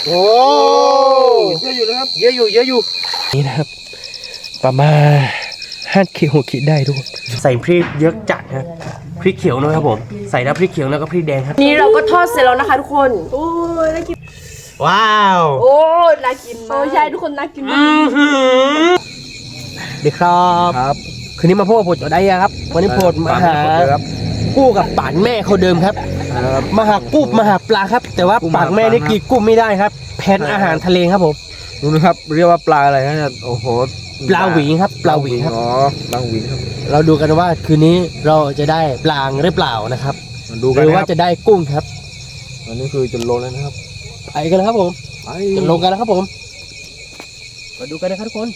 โอ้เยอะอยู่นะครับเยอะอยู่นี่นะครับประมาณ5 ขีด6 ขีดได้ทุกคนใส่พริกเยอะจัดนะพริกเขียวนะครับผมใส่แล้วพริกเขียวแล้วก็พริกแดงครับนี่เราก็ทอดเสร็จแล้วนะคะทุกคนโอ้ยน่ากินว้าว โอ้น่ากินมากใช่ทุกคนน่ากินมากเด็กครับคืนนี้มาพบกับผมจะได้ยังครับวันนี้ผมมาหากู้กับป่านแม่เขาเดิมครับมาหากุ้งมาหาปลาครับแต่ว่าป่านแม่นี่กินกุ้งไม่ได้ครับแพ้อาหารทะเลครับผมดูนะครับเรียกว่าปลาอะไรนะโอ้โหปลาหวีครับปลาหวีครับอ๋อปลาหวีครับเราดูกันว่าคืนนี้เราจะได้ปลาหรือเปล่านะครับหรือว่าจะได้กุ้งครับอันนี้คือจะลงแล้วนะครับไปกันนะครับผมจะลงกันแล้วครับผมมาดูกันนะครับทุกคน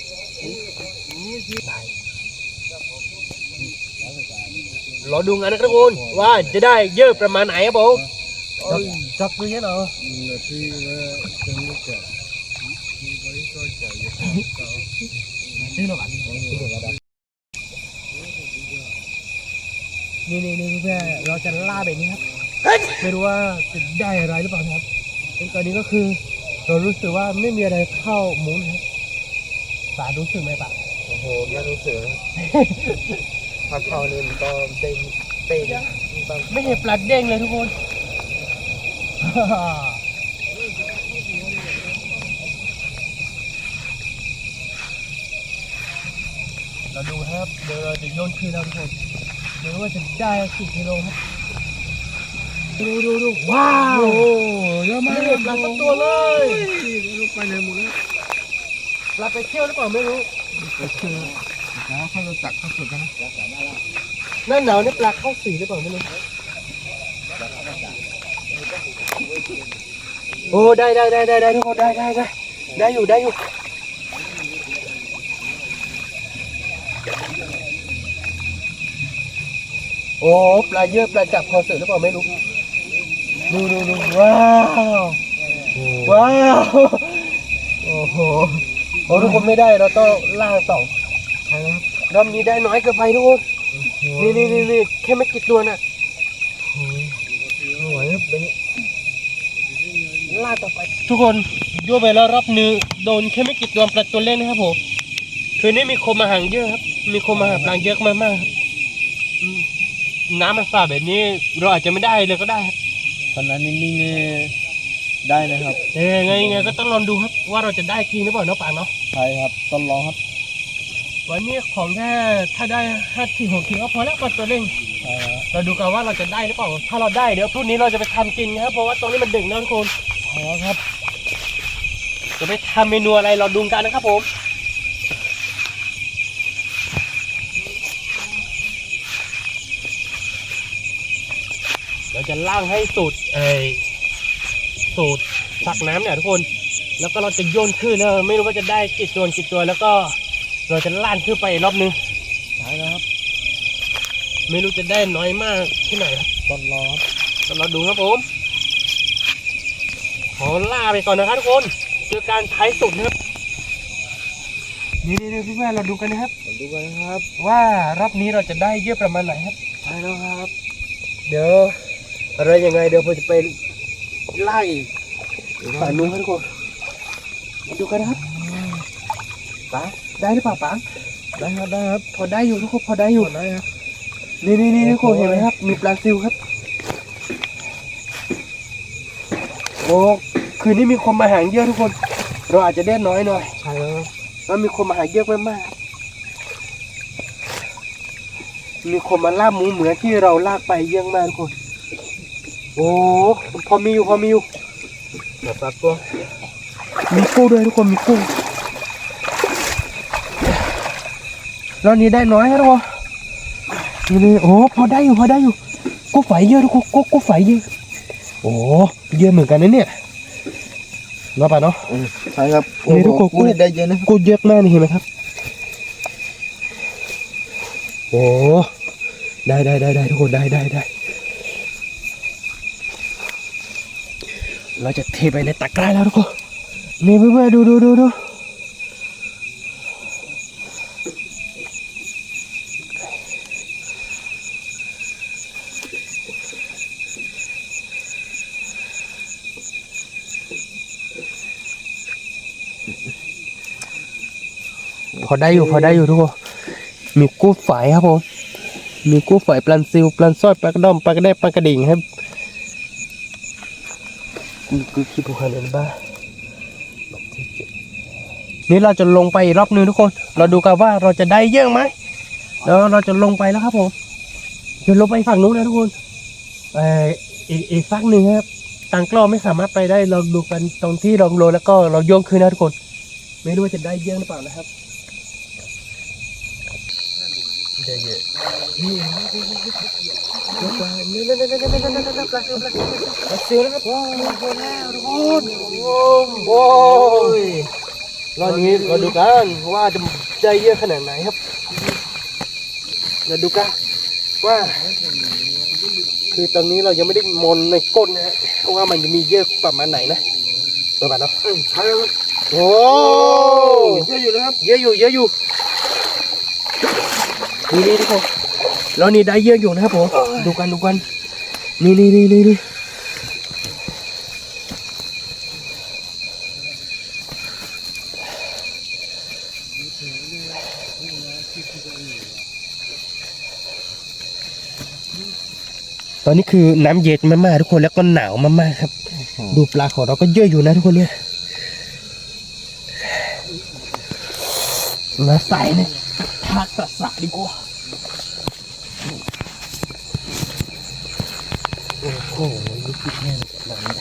รอดูงานนะครับทุกคนว่าจะได้เยอะประมาณไหนครับผมจับมือเยอะหน่อยนี่เพื่อเราจะล่าแบบนี้ครับไม่รู้ว่าจะได้อะไรหรือเปล่าครับตอนนี้ก็คือเรารู้สึกว่าไม่มีอะไรเข้ามุ้งครับสารู้สึกไหมปะโอ้โหไม่รู้สึกถ้าเข้านี่มันก็เด้งไม่เห็นปลาเด้งเลยทุกคนเราดูครับเดี๋ยวเราจะโยนคืนเราทุกคนเดี๋ยวว่าจะได้กี่กิโลครับดูว้าวเยอะมากไม่เห็นปลาสักตัวเลยลูกไปไหนหมดแล้วปลาไปเที่ยวหรือเปล่าไม่รู้ไปเชื่อแล้วเขาจะจักเขาสุดกันนะหน้าหนาวนี่ปลาเข้าสีหรือเปล่าไม่รู้โอ้ได้ทุกคนได้อยู่โอ้ปลาเยอะปลาจับคอเสือหรือเปล่าไม่รู้ดูว้าวโอ้โหทุกคนไม่ได้เราต้องล่าต่อรอบนี้ได้น้อยเกินไปทุกคนนี่แค่ไม่กี่ตัวน่ะไหวเป็นล่าต่อไปทุกคนโยนไปแล้วรอบนึงโดนแค่ไม่กี่ตัวปลาตัวเล็กนะครับผมคืนนี้มีคนมาหางเยอะครับมีคนมาหาปลาเยอะมากน้ำมันสาดแบบนี้เราอาจจะไม่ได้เลยก็ได้ครับตอนนั้นนิ่งๆนี่ได้นะครับไงก็ต้องลองดูครับว่าเราจะได้จริงหรือเปล่าเนาะป่าเนาะใช่ครับต้องลองครับวันนี้ของแค่ถ้าได้5 ขีด6 ขีดก็พอแล้วปลาตัวเล็กเราดูกันว่าเราจะได้หรือเปล่าถ้าเราได้เดี๋ยวพรุ่งนี้เราจะไปทำกินครับเพราะว่าตรงนี้มันดึกนะทุกคนครับจะไปทำเมนูอะไรเราดูกันนะครับผมเราจะล่างให้สูตรสักน้ำเนี่ยทุกคนแล้วก็เราจะโยนขึ้นนะไม่รู้ว่าจะได้กี่ตัวแล้วก็เราจะล่านขึ้นไปรอบนึงใช่แล้วครับไม่รู้จะได้น้อยมากที่ไหนครับต้องรอเราดูครับผมขอล่าไปก่อนนะครับทุกคนคือการท้ายสุดนะครับนี่พี่แม่เราดูกันนะครับว่ารอบนี้เราจะได้เยอะประมาณไหนครับใช่แล้วครับเดี๋ยวอะไรยังไงเดี๋ยวผมจะไปไล่ฝั่งนู้นครับทุกคนมาดูกันนะครับปังได้หรือเปล่าปังได้ครับพอได้อยู่ทุกคนพอได้อยู่ครับนี่ทุกคนเห็นไหมครับมีปลาซิวครับโอ้คืนนี้มีคนมาหาเยอะทุกคนเราอาจจะได้น้อยหน่อยใช่แล้วแล้วมีคนมาหาเยอะมากมีคนมาล่าหมูเหมือนที่เราลากไปเยอะมากทุกคนโอ้พอมีอยู่แบบปลาตัวมีกุ้งด้วยทุกคนมีกุ้งรอบนี้ได้น้อยครับทุกคนนี่โอ้พอได้อยู่กุ้งไฝเยอะทุกคนกุ้งไฝเยอะโอ้เยอะเหมือนกันนะเนี่ยเนาะป่ะเนาะใช่ครับนี่ทุกคนกุ้งได้เยอะนะกุ้งเยอะมากนี่เห็นไหมครับโอ้ได้ทุกคนได้เราจะเทไปในตะกร้าแล้วทุกคนนี่เพื่อนๆดู พอได้อยู่ทุกคนมีกุ้งฝายครับผมมีกุ้งฝายปลาซิวปลาสร้อยปลากระดอมปลากระแดกปลากระดิ่งครับกูคิดดูคันเลยบ้านี่เราจะลงไปอีกรอบนึงทุกคนเราดูกันว่าเราจะได้เยอะไหมแล้วเราจะลงไปแล้วครับผมจะลงไปฝั่งนู้นนะทุกคนอีกฝั่งหนึ่งครับตังกล้อไม่สามารถไปได้เราดูกันตรงที่ลงโลแล้วก็เราโยงขึ้นนะทุกคนไม่รู้ว่าจะได้เยอะหรือเปล่านะครับได้เยอะนี่ปลานี่ปลาซิวนะครับว้าวทุกคนโอ้ยรอบนี้เราดูกันว่าจะได้เยอะขนาดไหนครับเราดูกันว่าคือตอนนี้เรายังไม่ได้มนในก้นนะฮะว่ามันจะมีเยอะประมาณไหนนะประมาณเนาะใช่ครับโอ้เยอะอยู่นะครับเยอะอยู่นี่ทุกคนแล้วนี่ได้เยอะอยู่นะครับผมดูกันนี่ตอนนี้คือน้ำเย็นมากๆทุกคนแล้วก็หนาวมากๆครับดูปลาของเราก็เยอะอยู่นะทุกคนเนี่ยมาใส่เนี่ยทักษะดีกว่าโอ้โหลูกพี่แม่แบบนี้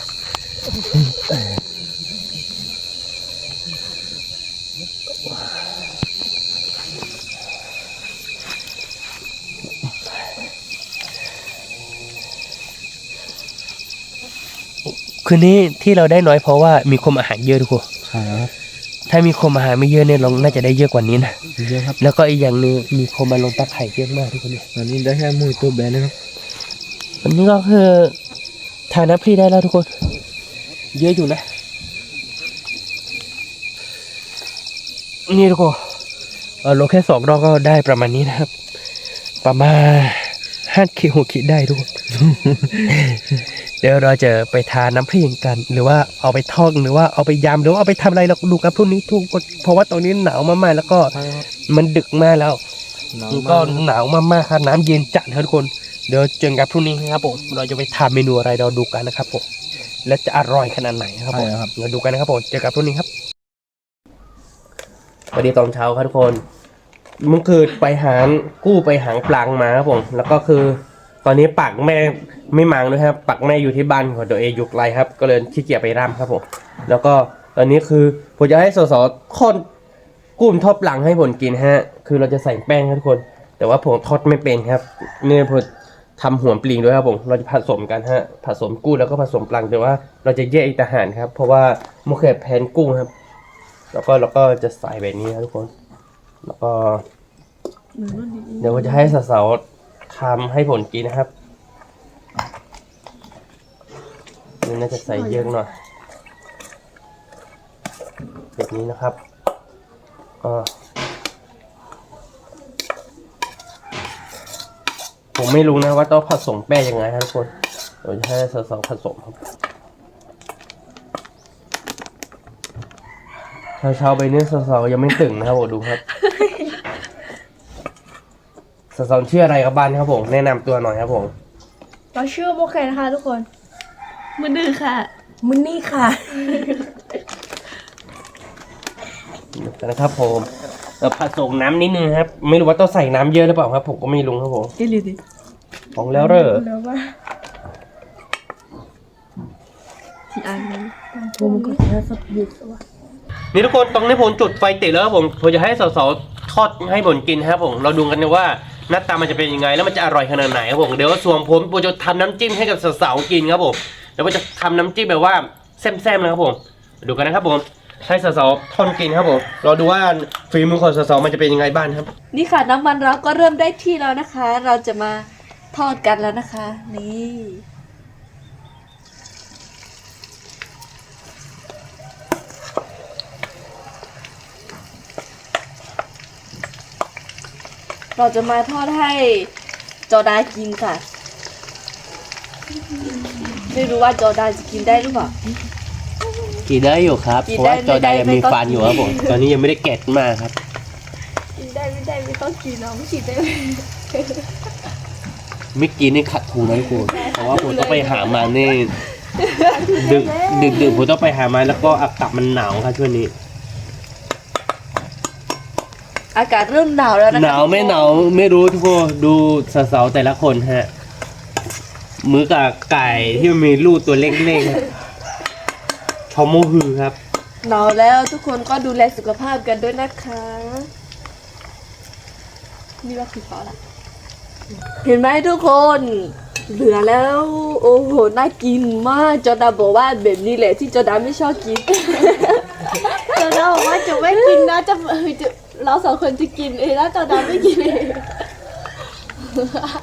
คืนนี้ที่เราได้น้อยเพราะว่ามีคมอาหารเยอะทุกคนใช่ครับถ้ามีคมอาหารไม่เยอะเนี่ยเราน่าจะได้เยอะกว่านี้นะเยอะครับแล้วก็อีกอย่างนึงมีคมมาลงตะไคร่เยอะมากทุกคนเนี่ยตอนนี้ได้แค่มือตัวแบนนะครับวันนี้ก็คือทานน้ำพริกได้แล้วทุกคนเยอะอยู่นะนี่ทุกคนลงแค่2 รอบก็ได้ประมาณนี้นะครับประมาณ5 ขีด6 ขีดได้ทุกคน เดี๋ยวเราจะไปทานน้ำพริกกันหรือว่าเอาไปทอดหรือว่าเอาไปยำหรือว่าเอาไปทำอะไรเราดูกันพรุ่งนี้ทุกคนเพราะว่าตรงนี้หนาวมากๆแล้วก็มันดึกมากแล้วก็หนาวมากๆครับน้ำเย็นจัดครับทุกคนเดี๋ยวเจอกันพรุ่งนี้ครับผมเราจะไปทำเมนูอะไรเราดูกันนะครับผมและจะอร่อยขนาดไหนครับผมเราดูกันนะครับผมเจอกันพรุ่งนี้ครับสวัสดีตอนเช้าครับทุกคนเมื่อคืนไปหางกู้ไปหางปลางมาครับผมแล้วก็คือตอนนี้ปักแม่ไม่มังด้วยครับปักแม่อยู่ที่บ้านของตัวเองอยู่ไกลครับก็เลยขี้เกียจไปร่ำครับผมแล้วก็ตอนนี้คือผมจะให้สสคนกุ้มทอดปลังให้ผมกินฮะคือเราจะใส่แป้งครับทุกคนแต่ว่าผมทอดไม่เป็นครับเนี่ยผมทำหัวปลีด้วยครับผมเราจะผสมกันฮะผสมกุ้งแล้วก็ผสมปลังแต่ว่าเราจะแยกอีกต่างหากครับเพราะว่าเมื่อคืนแพนกุ้งครับแล้วก็จะใส่แบบนี้ครับทุกคนแล้วก็เดี๋ยวผมจะให้สาวๆทำให้ผลกินนะครับนี่น่าจะใส่เยอะหน่อยแบบนี้นะครับผมไม่รู้นะว่าต้องผสมแป้งยังไงครับทุกคนเดี๋ยวจะให้สาวๆผสมครับเช้าๆไปเนี่ยสาวๆยังไม่ตื่นนะครับผมดูครับสาวๆชื่ออะไรครับบ้านครับผมแนะนำตัวหน่อยครับผมเราชื่อโมเคนะคะทุกคนมือดื้อค่ะมือนี่ค่ะนะครับผมผสมน้ำนิดนึงครับไม่รู้ว่าต้องใส่น้ำเยอะหรือเปล่าครับผมก็ไม่รู้ครับผมดิของแล้วเด้อแล้วว่าที่อ่านนั้นผมก็จะสับยุกว่ะนี่ทุกคนตรงนี้ผมจุดไฟติดแล้วครับผมจะให้สาวๆทอดให้ผมกินครับผมเราดูกันนะว่าหน้าตามันจะเป็นยังไงแล้วมันจะอร่อยขนาดไหนครับผมเดี๋ยวส่วนผมจะทำน้ำจิ้มให้กับสาวๆกินครับผมเดี๋ยวผมจะทำน้ำจิ้มแบบว่าแซ่บๆนะครับผมดูกันนะครับผมให้สาวๆทอดกินครับผมเราดูว่าฝีมือของสาวๆมันจะเป็นยังไงบ้างครับนี่ค่ะน้ำมันเราก็เริ่มได้ที่แล้วนะคะ เราจะมาทอดกันแล้วนะคะนี่เราจะมาทอดให้จอดากินค่ะไม่รู้ว่าจอดาจะกินได้หรือเปล่า กินได้อยู่ครับ กิน เพราะ ได้ ว่าจอร์แดนยัง ไม่ มี ต้อง ฟันอยู่ครับผม ตอนนี้ยังไม่ได้แกะมาครับ กินได้ไม่ต้องกินน้องกินได้ไหม ไม่กินนี่ขัดทุนนะทุกคนเพราะว่าผมต้องไปหามานี่ดึกผมต้องไปหามาแล้วก็อากาศมันหนาวครับช่วงนี้ อากาศเริ่มหนาวแล้วนะคะ หนาวไม่หนาวไม่รู้ทุกคนดูสาวๆแต่ละคนฮะมือกับไก่ที่มันมีลูกตัวเล็กๆครับเขาโมหือครับ หนาวแล้วทุกคนก็ดูแลสุขภาพกันด้วยนะคะนี่ว่าคือเขาละเห็นไหมทุกคนเหลือแล้ว โอ้โหน่ากินมากจอดาบอกว่าแบบนี้แหละที่จอดาไม่ชอบกิน จอดาบอกว่าจะไม่กินนะจะเราสองคนจะกินเองแล้วจอดาไม่กินเอง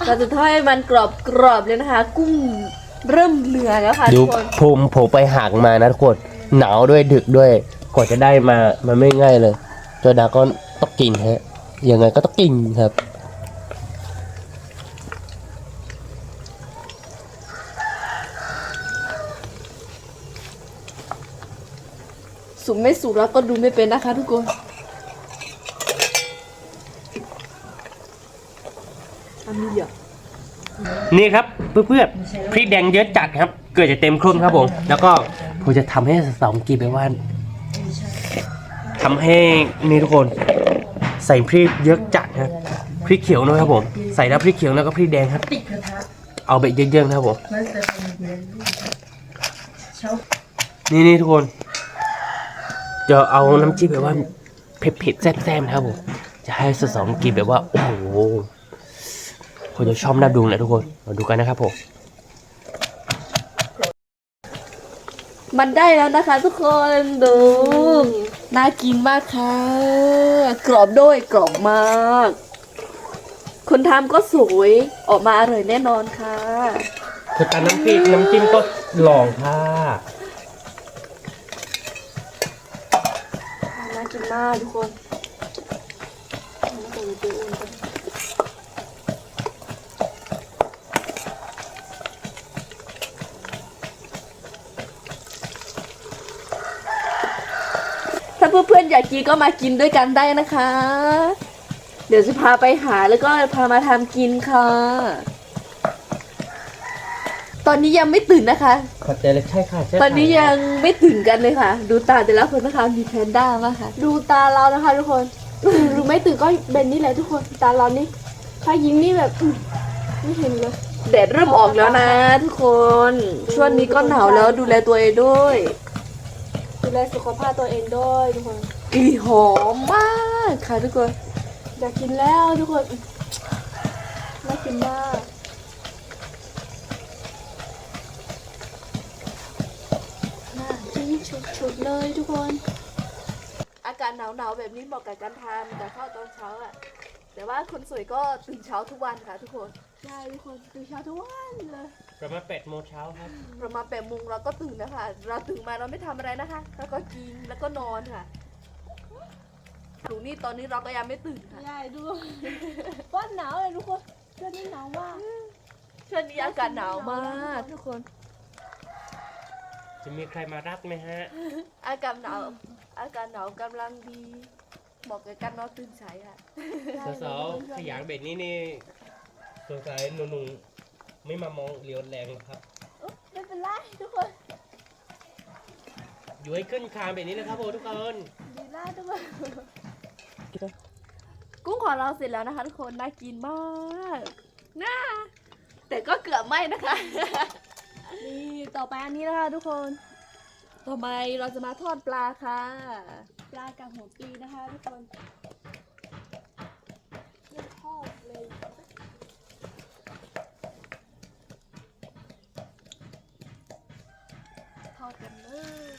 เราจะทอดให้มันกรอบเลยนะคะ กุ้งเริ่มเหลือแล้วค่ะ ดู ทุกคน ผมไปหักมานะทุกคนหนาวด้วยดึกด้วยกว่าจะได้มามันไม่ง่ายเลยจอดาก็ต้องกินฮะยังไงก็ต้องกินครับ สุกไม่สุกแล้วก็ดูไม่เป็นนะคะ ทุกคนอันนี้เดี๋ยว นี่ครับเพื่อนๆพริกแดงเยอะจัดครับ เกิดจะเต็มครนครับผม แล้วก็ผมจะทำให้สองกีบไปว่าทำให้นี่ทุกคนใส่พริกเยอะจัดครับพริกเขียวด้วยครับผมใส่แล้วพริกเขียวแล้วก็พริกแดงครับเอาไปเยอะๆนะครับผมนี่ทุกคนจะเอาน้ำจิ้มแบบว่าเผ็ดๆแซ่บๆนะครับผมจะให้สองกีบแบบว่าโอ้โหคนจะชอบน่าดูแหละทุกคนมาดูกันนะครับผม มันได้แล้วนะคะ ทุกคนดูน่ากินมากค่ะ กรอบด้วยกรอบมาก คนทำก็สวยออกมาอร่อยแน่นอนค่ะ คือการน้ำพริกน้ำจิ้มก็ลองค่ะ น่ากินมากทุกคนถ้าเพื่อนๆอยากกินก็มากินด้วยกันได้นะคะ เดี๋ยวจะพาไปหาแล้วก็พามาทำกินค่ะ ตอนนี้ยังไม่ตื่นนะคะ ขอใจเลยใช่ค่ะใช่ ตอนนี้ยังไม่ตื่นกันเลยค่ะ ดูตาแต่ละคนนะคะมีแพนด้ามากค่ะ ดูตาเรานะคะทุกคนตื่นหรือไม่ตื่นก็เป็นนี่แหละทุกคนตาเรานี่ถ้ายิ้มนี่แบบไม่เห็นเลย แดดเริ่มออกแล้วนะทุกคน ช่วงนี้ก็หนาวแล้วดูแลตัวเองด้วย ดูแลสุขภาพตัวเองด้วยทุกคน กลิ่นหอมมากค่ะทุกคน อยากกินแล้วทุกคนน่ากินมากน่ากินชุดๆเลยทุกคน อากาศหนาวๆแบบนี้เหมาะกับการทานกับข้าวตอนเช้าอะแต่ว่าคนสวยก็ตื่นเช้าทุกวันค่ะทุกคน ใช่ทุกคนตื่นเช้าทุกวันเลย ประมาณ8 โมงเช้าครับ ประมาณ8 โมงเราก็ตื่นแล้วค่ะ เราตื่นมาเราไม่ทำอะไรนะคะ แล้วก็กินแล้วก็นอนค่ะถูกนี่ตอนนี้เราก็ยังไม่ตื่นค่ะ ใช่ดูว่าหนาวเลยทุกคนเดือนนี้หนาวมาก ช่วงนี้อากาศหนาวมากทุกคน จะมีใครมารับไหมฮะ อากาศหนาวกำลังดีเหมาะกับการนอนตื่นสายค่ะ สาวๆขยันเบ็ดนี้นี่สงสัยหนุ่มๆไม่มามองเลี้ยวแรงหรอกครับ ไม่เป็นไรทุกคน อยู่ให้ขึ้นคานแบบนี้นะครับผมทุกคน ดีหน้าทุกคน กุ้งของเราเสร็จแล้วนะคะทุกคนน่ากินมากน่าแต่ก็เกือบไหม้นะคะ นี่ต่อไปอันนี้นะคะทุกคน ต่อไปเราจะมาทอดปลาค่ะ ปลากับหัวปีนะคะทุกคนไม่ทอดเลย ทอดกันเลย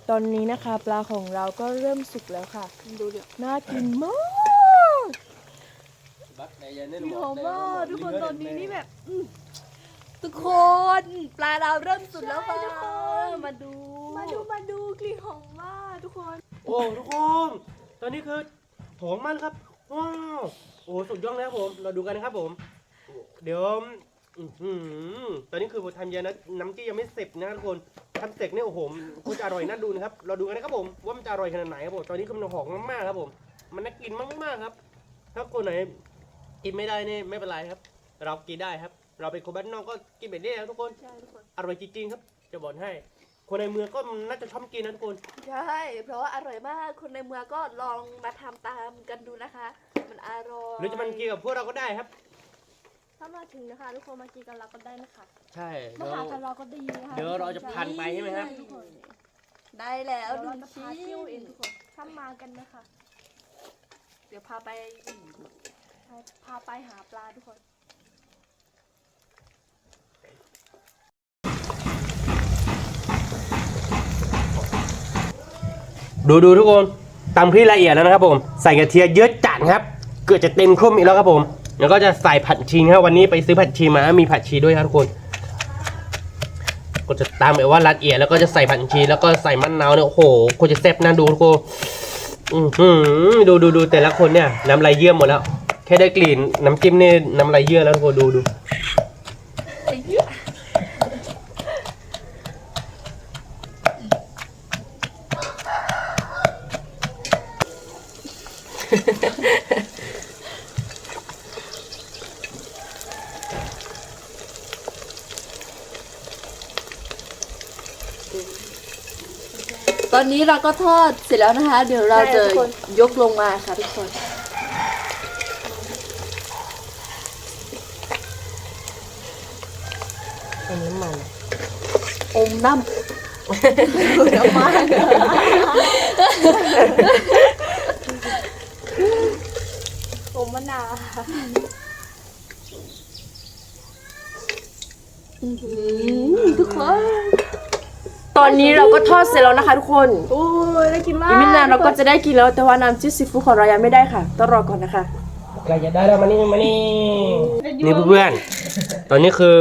ต ตอนนี้นะคะ ปลาของเราก็เริ่มสุกแล้วค่ะ ดูเดี๋ยวน่ากินมาก หอมมากทุกคนตอนนี้นี่แบบทุกคนปลาเราเริ่มสุดแล้วค่ะมาดู มาดูกลิ่นหอมมากทุกคน โอ้ทุกคนตอนนี้คือหอมมากครับว้าวโอ้สุดยอดแล้วครับผมเราดูกันนะครับผมเดี๋ยวตอนนี้คือผมทำเยอะนะน้ำจี้ยังไม่เสร็จนะทุกคนทำเสร็จเนี่ยโอ้โหคงจะอร่อยน่าดูนะครับเราดูกันนะครับผมว่ามันจะอร่อยขนาดไหนครับผมตอนนี้คือมันหอมมากๆครับผมมันน่ากินมากๆครับถ้าคนไหนกินไม่ได้นี่ไม่เป็นไรครับ เรากินได้ครับ เราเป็นคนบ้านนอกก็กินแบบนี้นะทุกคน ใช่ทุกคน อร่อยจริงๆครับจะบอกให้ คนในเมืองก็น่าจะชอบกินนะทุกคน ใช่เพราะว่าอร่อยมากคนในเมืองก็ลองมาทำตามกันดูนะคะ มันอร่อย หรือจะมันกินกับพวกเราก็ได้ครับ ถ้ามาถึงนะคะทุกคนมากินกันเราก็ได้นะคะ ใช่ มาหากันเราก็ดีนะคะ เดี๋ยวเราจะพันไปใช่ไหมครับ ทุกคน ได้แล้ว เดี๋ยว ห เรา นึ่ง จะ ชิ้ พาน เที่ยวเองทุกคนถ้ามากันนะคะ เดี๋ยวพาไป พาไปหาปลาทุกคน ดูทุกคนตำที่ละเอียดแล้วนะครับผมใส่กระเทียมเยอะจัดครับเกือบจะเต็มครบอีกแล้วครับผมแล้วก็จะใส่ผัดชีครับวันนี้ไปซื้อผัดชีมามีผัดชีด้วยครับทุกคนก็จะตามแบบว่าละเอียดแล้วก็จะใส่ผัดชีแล้วก็ใส่มะนาวเนี่ยโอ้โหคนจะแซ่บน่าดูทุกคนดูแต่ละคนเนี่ยน้ำลายเยื่อหมดแล้วแค่ได้กลิ่นน้ำจิ้มนี่น้ำลายเยื่อแล้วทุกคนดู ตอนนี้เราก็ทอดเสร็จแล้วนะคะ เดี๋ยวเราจะยกลงมาค่ะทุกคน อันนี้มัน อมน้ำน้ำมัน โอมมะนาว ทุกคน ตอนนี้เราก็ทอดเสร็จแล้วนะคะทุกคน โอ้ยน่ากินมาก อีกไม่นานเราก็จะได้กินแล้วแต่ว่าน้ำจิ้มซีฟู้ดของเรายังไม่ได้ค่ะต้องรอก่อนนะคะ ใกล้จะได้แล้วมานี่นี่เพื่อนๆตอนนี้คือ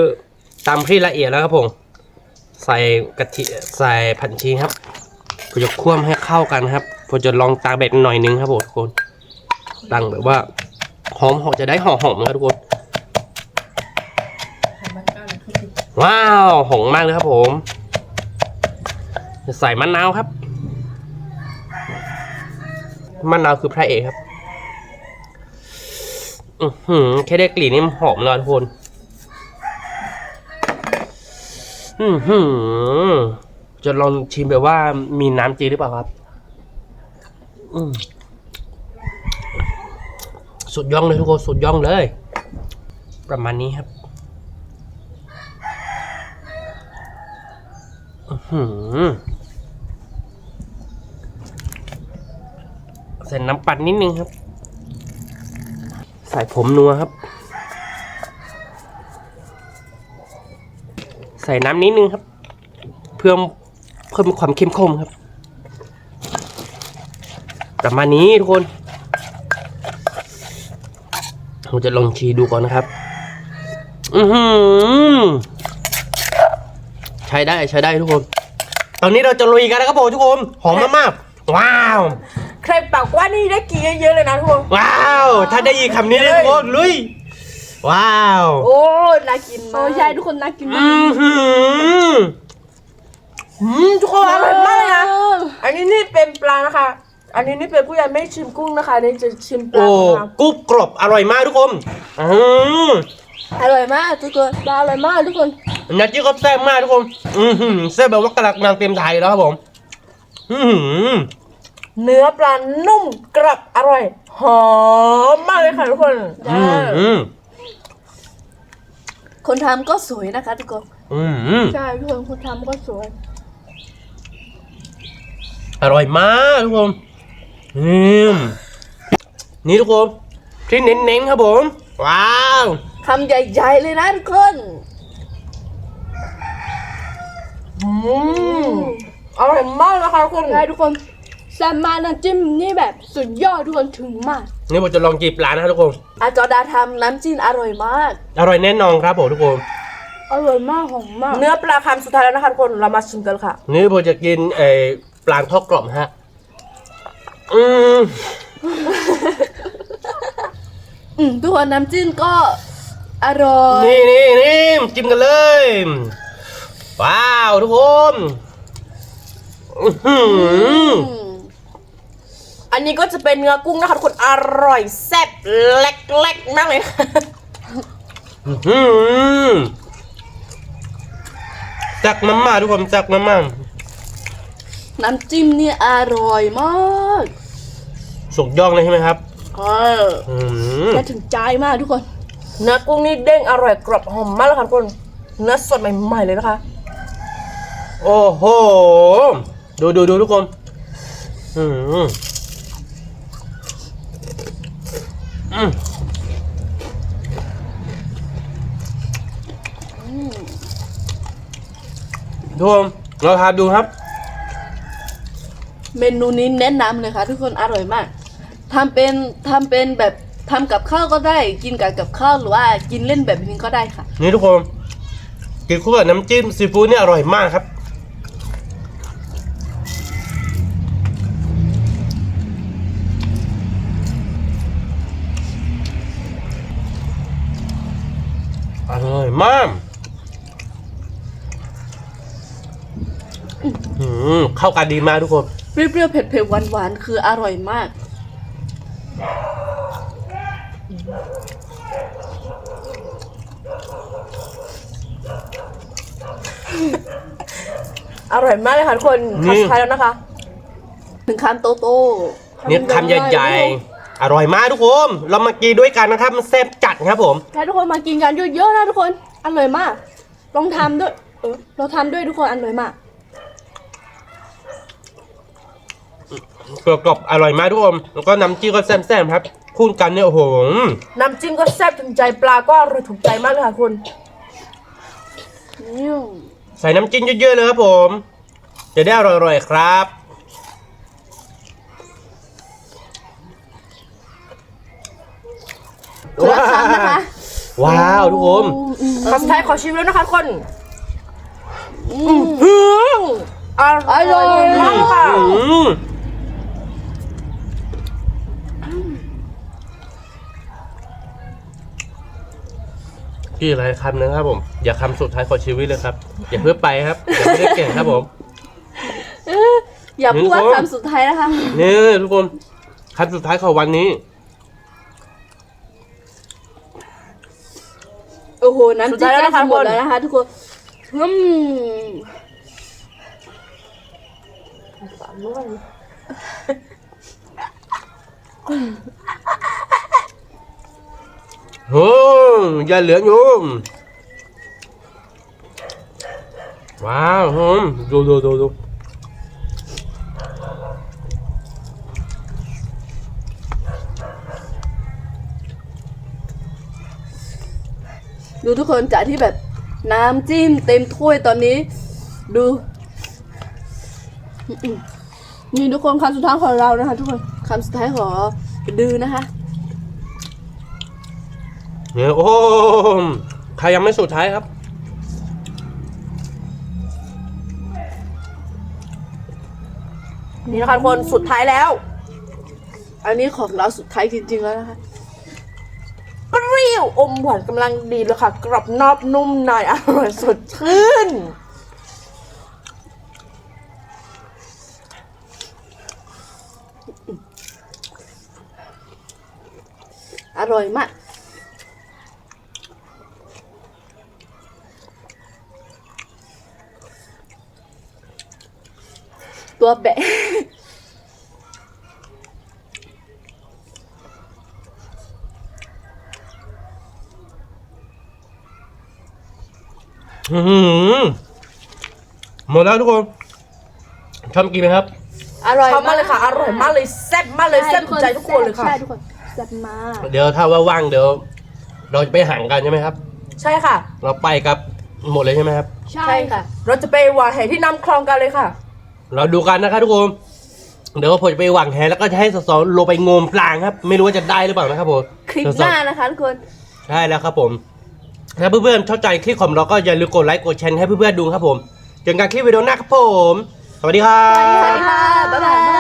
ตำที่ละเอียดแล้วครับผมใส่กะทิใส่ผัดชีครับผมจะคั่วให้เข้ากันครับผมจะลองตาแบบหน่อยนึงครับผมทุกคนตั้งแบบว่าหอมจะได้หอมนะครับทุกคนว้าวหอมมากเลยครับผมจะใส่มะนาวครับมะนาวคือพระเอกครับแค่ได้กลิ่นนี่หอมเลยทุกคนจะลองชิมแบบว่ามีน้ำจีหรือเปล่าครับสุดยอดเลยทุกคนสุดยอดเลยประมาณนี้ครับใส่น้ำปั่นนิดนึงครับใส่ผงนัวครับใส่น้ำนิดนึงครับเพิ่มความเข้มข้นครับประมาณนี้ทุกคนผมจะลองชิมดูก่อนนะครับใช้ได้ทุกคนตอนนี้เราจะลุยกันนะครับผมทุกคนหอมมากๆว้าว ใครปากว่านี่ได้กินเยอะๆเลยนะทุกคน ว้าวถ้าได้ยินคำนี้เลยทุกคนลุยว้าว โอ้น่ากิน โอ้ มาก ใช่ทุกคนน่ากินมาก ทุกคนอร่อยมากนะอันนี้นี่เป็นปลานะคะ อันนี้นี่เป็นผู้ใหญ่ไม่ชิมกุ้งนะคะนี่จะชิมปลา โอ้ นะคะ กรุบกรอบอร่อยมากทุกคนอร่อยมากทุกคน ปลาอร่อยมากทุกคน น้ำจิ้มก็แซ่บมากทุกคนแซ่บแบบว่ากำลังเต็มไทยแล้วครับผมเนื้อปลานุ่มกรอบอร่อยหอมมากเลยค่ะทุกคน คนทำก็สวยนะคะทุกคน ใช่ทุกคนทำก็สวย อร่อยมากทุกคนนี่ทุกคนที่เน้นๆครับผมว้าว คำใหญ่ๆเลยนะทุกคน อร่อยมากนะคะทุกคน ใช่ทุกคนแซ่บมากน้ำจิ้มนี่แบบสุดยอดทุกคนถึงมาก นี่ผมจะลองจีบปลานะครับทุกคน อาจอดาทำน้ำจิ้มอร่อยมาก อร่อยแน่นอนครับผมทุกคน อร่อยมากหอมมาก เนื้อปลาคำสุดท้ายแล้วนะคะทุกคนเรามาชิมกันค่ะ นี่ผมจะกินปลาทอดกรอบฮะทุกคนน้ำจิ้มก็อร่อย นี่จิ้มกันเลย ว้าวทุกคนอื้อหือ อันนี้ก็จะเป็นเนื้อกุ้งนะคะทุกคนอร่อยแซ่บเล็กๆมากเลยค่ะ อื้อหือจักน้ำมาทุกคนจักน้ำมา น้ำจิ้มนี่อร่อยมาก สุกย่องเลยใช่ไหมครับ อืม และถึงใจมากทุกคน เนื้อกุ้งนี่เด้งอร่อยกรอบหอมมากเลยค่ะทุกคนเนื้อสดใหม่ๆเลยนะคะ โอ้โหดูทุกคนอืมทุกคนเราทานดูครับ เมนูนี้แนะนำเลยค่ะทุกคนอร่อยมากทำเป็นแบบทำกับข้าวก็ได้ กินกับข้าวหรือว่ากินเล่นแบบนี้ก็ได้ค่ะ นี่ทุกคนกินคู่กับน้ำจิ้มซีฟู้ดนี่อร่อยมากครับอร่อยมากเข้ากันดีมากทุกคน เปรี้ยวๆเผ็ดๆหวานๆคืออร่อยมาก อร่อยมากเลยค่ะทุกคน นี่ คำสุดท้ายแล้วนะคะ ถึงคำโต เนี่ยคำใหญ่ๆ อร่อยมากทุกคน เรามากินด้วยกันนะครับ มันแซ่บจัดครับผม ใช่ทุกคนมากินกันเยอะๆนะทุกคนอร่อยมากลองทำด้วยเราทำด้วยทุกคนอร่อยมาก กรอบๆอร่อยมากทุกคน แล้วก็น้ำจิ้มก็แซ่บๆครับคู่กันเนี่ยโอ้โห น้ำจิ้มก็แซ่บถึงใจปลาก็อร่อยถูกใจมากเลยค่ะคุณ ใส่น้ำจิ้มเยอะๆเลยครับผม จะได้อร่อยๆครับ ๆคนละคำนะคะ ว้าวทุกคน คำสุดท้ายขอชิมแล้วนะคะทุกคนอร่อยมากค่ะ พี่อะไรคำนะครับผม อย่าคำสุดท้ายของชีวิตเลยครับ อย่าเพิ่งไปครับ อย่าไม่ได้เก่งครับผม อย่าพูดว่า ทุกคน คำสุดท้ายนะคะ นี่ทุกคนคำสุดท้ายของวันนี้ โอ้โหน้ำ สุด จิ้ ท้าม ยแล้ว ใกล้ นะคะ จะหมด ทุกคน แล้วนะคะทุกคนโอ้อย่าเหลืออยู่ว้าวดู ดูทุกคนจากที่แบบน้ำจิ้มเต็มถ้วยตอนนี้ ดูนี่ทุกคนคำสุดท้ายของเรานะคะทุกคนคำสุดท้ายของดือนะคะ เนี่ยโอ้ใครยังไม่สุดท้ายครับ นี่นะคะทุกคนสุดท้ายแล้ว อันนี้ของเราสุดท้ายจริงๆแล้วนะคะ เปรี้ยวอมหวานกำลังดีเลยค่ะ กรอบนอบนุ่มในอร่อยสดชื่น อร่อยมากตัวแบะ หมดแล้วทุกคนชอบกินไหมครับ อร่อย ชอบมากเลยค่ะ อร่อยมากเลยแซ่บมากเลยแซ่บถูกใจทุกคนเลยค่ะ ใช่ทุกคนแซ่บมาก เดี๋ยวถ้าว่างๆเดี๋ยว เราจะไปหางกันใช่ไหมครับ ใช่ค่ะ เราไปกับหมดเลยใช่ไหมครับ ใช่ ใช่ค่ะ เราจะไปหวานแหที่น้ำคลองกันเลยค่ะ เราดูกันนะครับทุกคนเดี๋ยวผมจะไปหวังแหแล้วก็จะให้สาวๆลงไปงมปลาครับไม่รู้ว่าจะได้หรือเปล่านะครับผม คลิปหน้านะคะทุกคน ใช่แล้วครับผมถ้าเพื่อนๆชอบใจคลิปของเราก็อย่าลืมกดไลค์กดแชร์ให้เพื่อนๆดูครับผมเจอกันคลิปวิดีโอหน้าครับผมสวัสดีครับ สวัสดีค่ะ บ๊ายบาย